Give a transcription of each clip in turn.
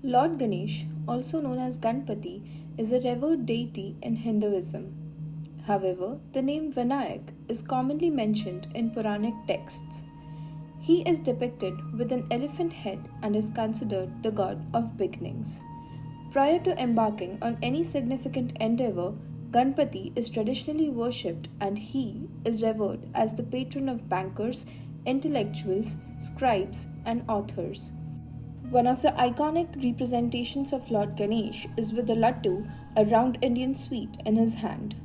Lord Ganesh, also known as Ganpati, is a revered deity in Hinduism. However, the name Vinayak is commonly mentioned in Puranic texts. He is depicted with an elephant head and is considered the god of beginnings. Prior to embarking on any significant endeavor, Ganpati is traditionally worshipped and he is revered as the patron of bankers, intellectuals, scribes, and authors. One of the iconic representations of Lord Ganesh is with the laddu, a round Indian sweet, in his hand.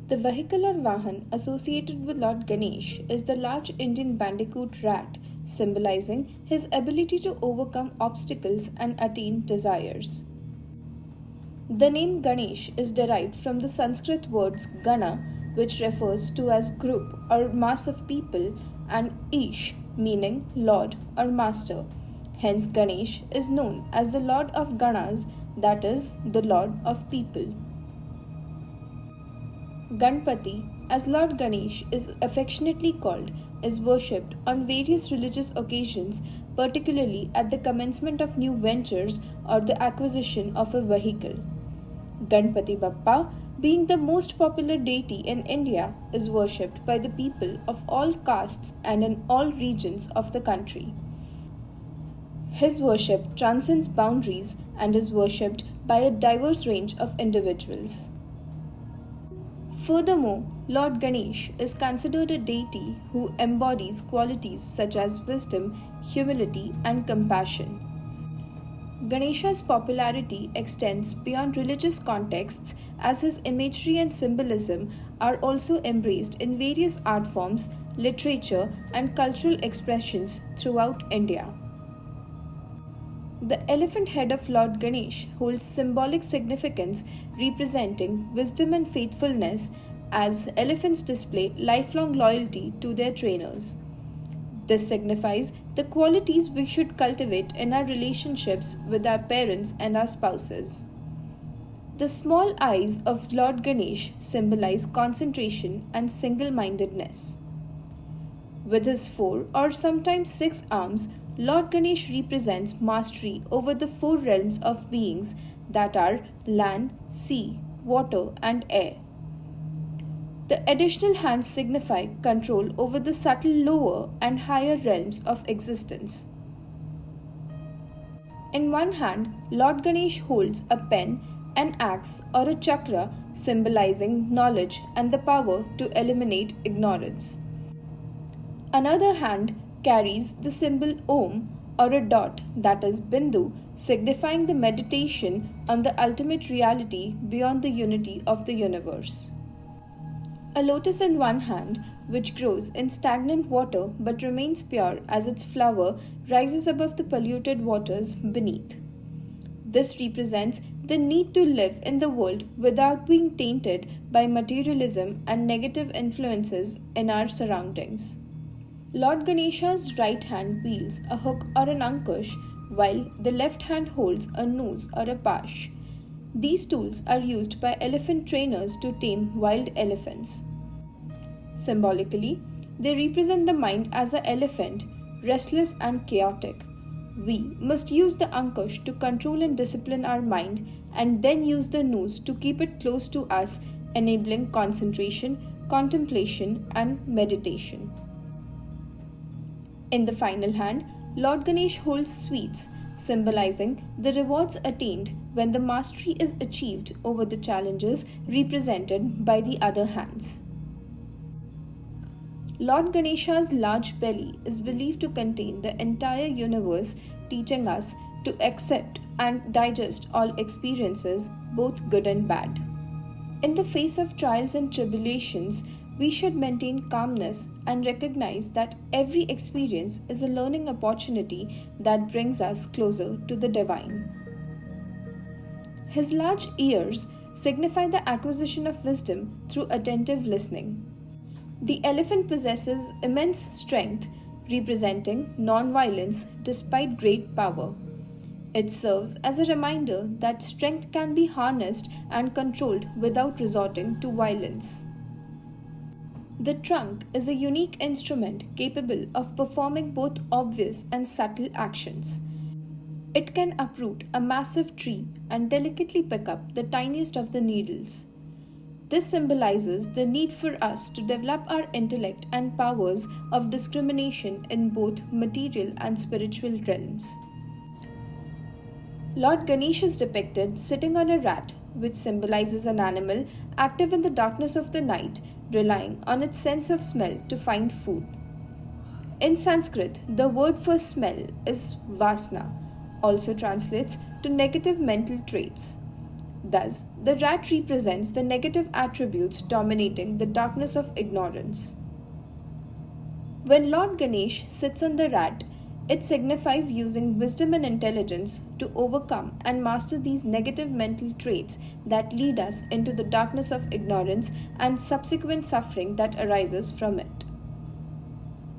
The vehicle or vahan associated with Lord Ganesh is the large Indian bandicoot rat, symbolizing his ability to overcome obstacles and attain desires. The name Ganesh is derived from the Sanskrit words Gana, which refers to as group or mass of people, and Ish, meaning Lord or Master. Hence, Ganesh is known as the Lord of Ganas, that is, the Lord of people. Ganpati, as Lord Ganesh is affectionately called, is worshipped on various religious occasions, particularly at the commencement of new ventures or the acquisition of a vehicle. Ganpati Bappa, being the most popular deity in India, is worshipped by the people of all castes and in all regions of the country. His worship transcends boundaries and is worshipped by a diverse range of individuals. Furthermore, Lord Ganesh is considered a deity who embodies qualities such as wisdom, humility, and compassion. Ganesha's popularity extends beyond religious contexts as his imagery and symbolism are also embraced in various art forms, literature, and cultural expressions throughout India. The elephant head of Lord Ganesh holds symbolic significance representing wisdom and faithfulness, as elephants display lifelong loyalty to their trainers. This signifies the qualities we should cultivate in our relationships with our parents and our spouses. The small eyes of Lord Ganesh symbolize concentration and single mindedness. With his 4 or sometimes 6 arms, Lord Ganesh represents mastery over the 4 realms of beings, that are land, sea, water, and air. The additional hands signify control over the subtle lower and higher realms of existence. In one hand, Lord Ganesh holds a pen, an axe, or a chakra, symbolizing knowledge and the power to eliminate ignorance. Another hand carries the symbol Om, or a dot, that is Bindu, signifying the meditation on the ultimate reality beyond the unity of the universe. A lotus in one hand, which grows in stagnant water but remains pure as its flower rises above the polluted waters beneath. This represents the need to live in the world without being tainted by materialism and negative influences in our surroundings. Lord Ganesha's right hand wields a hook or an ankush, while the left hand holds a noose or a pash. These tools are used by elephant trainers to tame wild elephants. Symbolically, they represent the mind as an elephant, restless and chaotic. We must use the ankush to control and discipline our mind, and then use the noose to keep it close to us, enabling concentration, contemplation, and meditation. In the final hand, Lord Ganesh holds sweets, symbolizing the rewards attained when the mastery is achieved over the challenges represented by the other hands. Lord Ganesha's large belly is believed to contain the entire universe, teaching us to accept and digest all experiences, both good and bad. In the face of trials and tribulations, we should maintain calmness and recognize that every experience is a learning opportunity that brings us closer to the divine. His large ears signify the acquisition of wisdom through attentive listening. The elephant possesses immense strength, representing non-violence despite great power. It serves as a reminder that strength can be harnessed and controlled without resorting to violence. The trunk is a unique instrument capable of performing both obvious and subtle actions. It can uproot a massive tree and delicately pick up the tiniest of the needles. This symbolizes the need for us to develop our intellect and powers of discrimination in both material and spiritual realms. Lord Ganesh is depicted sitting on a rat, which symbolizes an animal active in the darkness of the night, relying on its sense of smell to find food. In Sanskrit, the word for smell is vasna, also translates to negative mental traits. Thus, the rat represents the negative attributes dominating the darkness of ignorance. When Lord Ganesh sits on the rat, it signifies using wisdom and intelligence to overcome and master these negative mental traits that lead us into the darkness of ignorance and subsequent suffering that arises from it.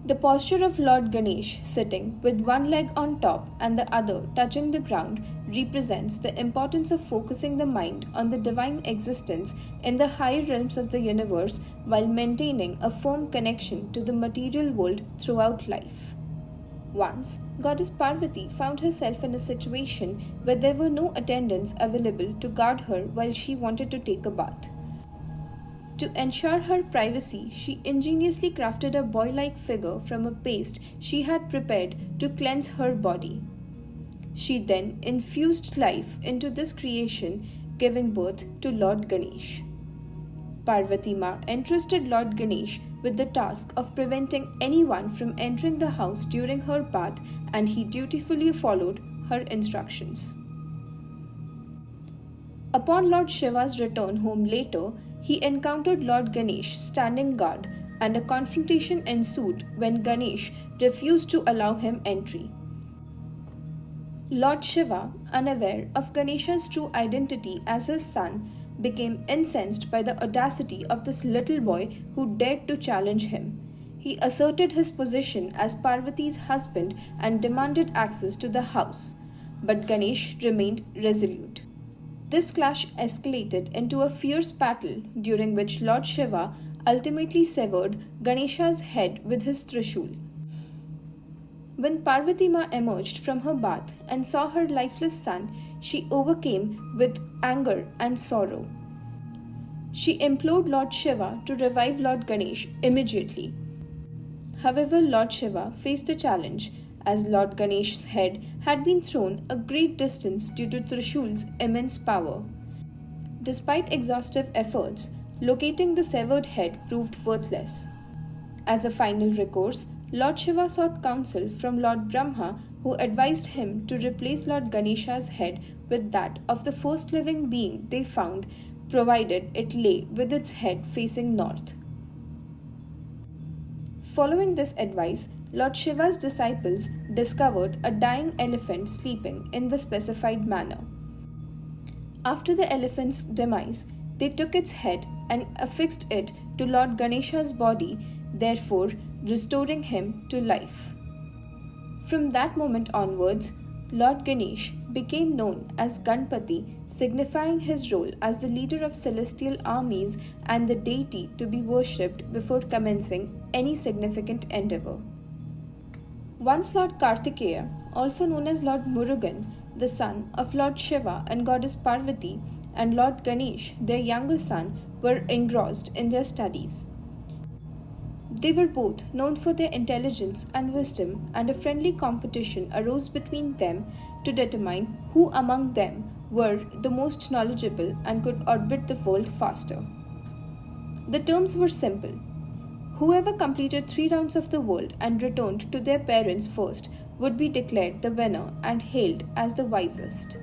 The posture of Lord Ganesh sitting with one leg on top and the other touching the ground represents the importance of focusing the mind on the divine existence in the higher realms of the universe while maintaining a firm connection to the material world throughout life. Once, Goddess Parvati found herself in a situation where there were no attendants available to guard her while she wanted to take a bath. To ensure her privacy, she ingeniously crafted a boy-like figure from a paste she had prepared to cleanse her body. She then infused life into this creation, giving birth to Lord Ganesh. Parvati Ma entrusted Lord Ganesh with the task of preventing anyone from entering the house during her bath, and he dutifully followed her instructions. Upon Lord Shiva's return home later, he encountered Lord Ganesh standing guard, and a confrontation ensued when Ganesh refused to allow him entry. Lord Shiva, unaware of Ganesha's true identity as his son, became incensed by the audacity of this little boy who dared to challenge him. He asserted his position as Parvati's husband and demanded access to the house, but Ganesh remained resolute. This clash escalated into a fierce battle during which Lord Shiva ultimately severed Ganesha's head with his trishul. When Parvati Ma emerged from her bath and saw her lifeless son, she overcame with anger and sorrow. She implored Lord Shiva to revive Lord Ganesh immediately. However, Lord Shiva faced a challenge, as Lord Ganesh's head had been thrown a great distance due to Trishul's immense power. Despite exhaustive efforts, locating the severed head proved worthless. As a final recourse, Lord Shiva sought counsel from Lord Brahma, who advised him to replace Lord Ganesha's head with that of the first living being they found, provided it lay with its head facing north. Following this advice, Lord Shiva's disciples discovered a dying elephant sleeping in the specified manner. After the elephant's demise, they took its head and affixed it to Lord Ganesha's body, therefore restoring him to life. From that moment onwards, Lord Ganesh became known as Ganpati, signifying his role as the leader of celestial armies and the deity to be worshipped before commencing any significant endeavor. Once Lord Kartikeya, also known as Lord Murugan, the son of Lord Shiva and Goddess Parvati, and Lord Ganesh, their younger son, were engrossed in their studies. They were both known for their intelligence and wisdom, and a friendly competition arose between them to determine who among them were the most knowledgeable and could orbit the world faster. The terms were simple. Whoever completed 3 rounds of the world and returned to their parents first would be declared the winner and hailed as the wisest.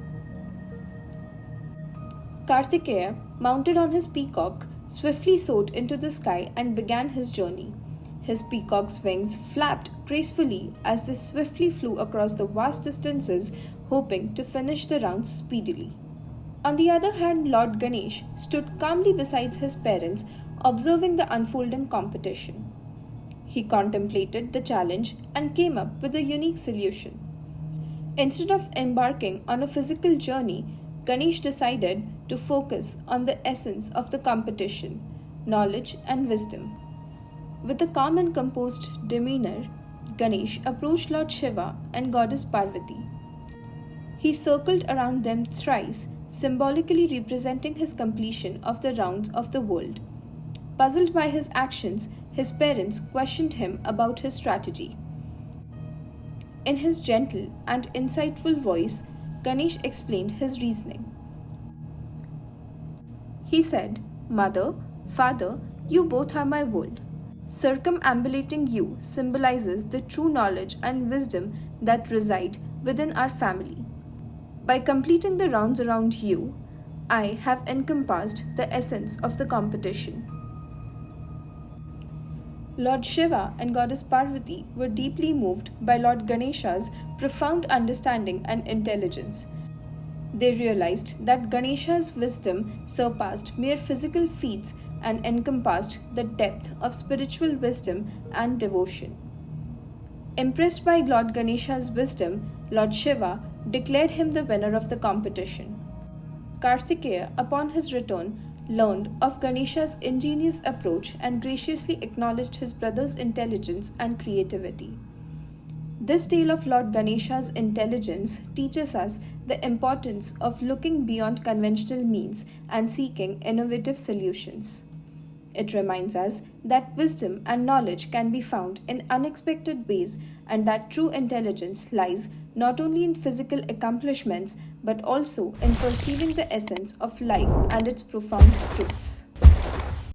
Kartikeya, mounted on his peacock, swiftly soared into the sky and began his journey. His peacock's wings flapped gracefully as they swiftly flew across the vast distances, hoping to finish the rounds speedily. On the other hand, Lord Ganesh stood calmly beside his parents, observing the unfolding competition. He contemplated the challenge and came up with a unique solution. Instead of embarking on a physical journey, Ganesh decided to focus on the essence of the competition, knowledge and wisdom. With a calm and composed demeanor, Ganesh approached Lord Shiva and Goddess Parvati. He circled around them thrice, symbolically representing his completion of the rounds of the world. Puzzled by his actions, his parents questioned him about his strategy. In his gentle and insightful voice, Ganesh explained his reasoning. He said, "Mother, Father, you both are my world. Circumambulating you symbolizes the true knowledge and wisdom that reside within our family. By completing the rounds around you, I have encompassed the essence of the competition." Lord Shiva and Goddess Parvati were deeply moved by Lord Ganesha's profound understanding and intelligence. They realized that Ganesha's wisdom surpassed mere physical feats and encompassed the depth of spiritual wisdom and devotion. Impressed by Lord Ganesha's wisdom, Lord Shiva declared him the winner of the competition. Kartikeya, upon his return, learned of Ganesha's ingenious approach and graciously acknowledged his brother's intelligence and creativity. This tale of Lord Ganesha's intelligence teaches us the importance of looking beyond conventional means and seeking innovative solutions. It reminds us that wisdom and knowledge can be found in unexpected ways and that true intelligence lies not only in physical accomplishments but also in perceiving the essence of life and its profound truth.